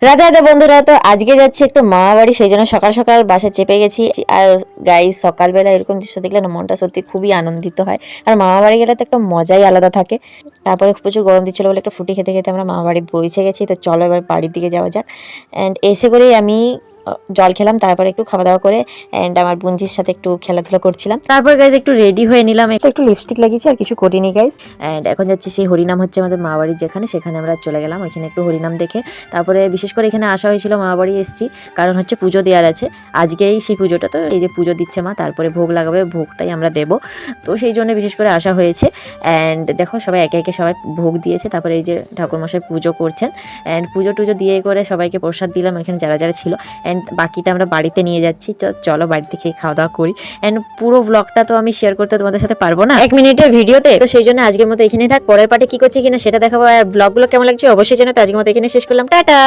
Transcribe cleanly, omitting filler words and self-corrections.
রাধে রাধে বন্ধুরা, তো আজকে যাচ্ছি একটু মামা বাড়ি, সেই জন্য সকাল সকাল বাসে চেপে গেছি। আর গাইস, সকালবেলা এরকম দৃশ্য দেখলে না মনটা সত্যি খুবই আনন্দিত হয়। আর মামা বাড়ি গেলে তো একটা মজাই আলাদা থাকে। তারপরে প্রচুর গরম দিচ্ছিল বলে একটা ফুটি খেতে খেতে আমরা মামা বাড়ি পৌঁছে গেছি। তো চলো এবার বাড়ির দিকে যাওয়া যাক। অ্যান্ড এসে করেই আমি জল খেলাম, তারপরে একটু খাওয়া দাওয়া করে অ্যান্ড আমার বোনজির সাথে একটু খেলাধুলা করছিলাম। তারপর গাইজ একটু রেডি হয়ে নিলাম, একটু লিপস্টিক লাগিয়েছি আর কিছু করিনি গাইজ। অ্যান্ড এখন যাচ্ছি সেই হরিনাম হচ্ছে আমাদের মা বাড়ির যেখানে, সেখানে আমরা চলে গেলাম। ওইখানে একটু হরিনাম দেখে তারপরে বিশেষ করে এখানে আসা হয়েছিল, মামা বাড়ি এসেছি কারণ হচ্ছে পুজো দেওয়ার আছে আজকেই। সেই পুজোটা তো এই যে পুজো দিচ্ছে মা, তারপরে ভোগ লাগাবে, ভোগটাই আমরা দেবো। তো সেই জন্য বিশেষ করে আসা হয়েছে। অ্যান্ড দেখো সবাই একে একে সবাই ভোগ দিয়েছে, তারপরে এই যে ঠাকুরমশাই পুজো করছেন। অ্যান্ড পুজো টুজো দিয়ে করে সবাইকে প্রসাদ দিলাম এখানে যারা যারা ছিল। অ্যান্ড বাকিটা আমরা বাড়িতে নিয়ে যাচ্ছি। চলো বাড়িতে খেয়ে খাওয়া দাওয়া করি। অ্যান্ড পুরো ব্লগটা তো আমি শেয়ার করতে তোমাদের সাথে পারবো না 1 মিনিটের ভিডিওতে, তো সেই জন্য আজকের মতো এখানেই থাক। পরের পার্টে কি করছি কিনা সেটা দেখাবো। আর ব্লগগুলো কেমন লাগছে অবশ্যই জানো। তো আজকের মতো এখানে শেষ করলাম, টাটা।